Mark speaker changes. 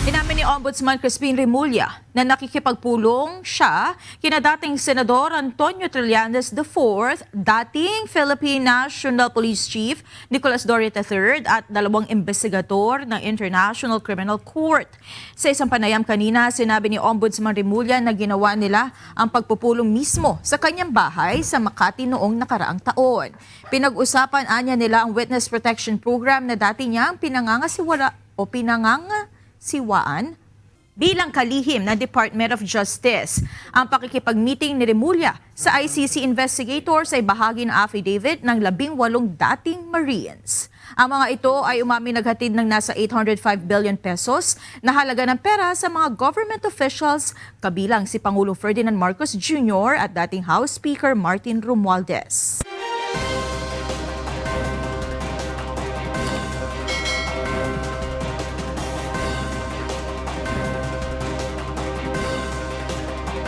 Speaker 1: Inamin ni Ombudsman Crispin Remulla na nakikipagpulong siya kina dating Senador Antonio Trillanes IV, dating Philippine National Police Chief Nicolas Doria III at dalawang investigador ng International Criminal Court. Sa isang panayam kanina, sinabi ni Ombudsman Remulla na ginawa nila ang pagpupulong mismo sa kanyang bahay sa Makati noong nakaraang taon. Pinag-usapan anya nila ang Witness Protection Program na dati niyang pinangangasiwaan bilang kalihim ng Department of Justice. Ang pakikipag-meeting ni Remulla sa ICC investigators ay bahagi ng affidavit ng 18 dating Marines. Ang mga ito ay umami naghatid ng nasa 805 billion pesos na halaga ng pera sa mga government officials, kabilang si Pangulong Ferdinand Marcos Jr. at dating House Speaker Martin Romualdez.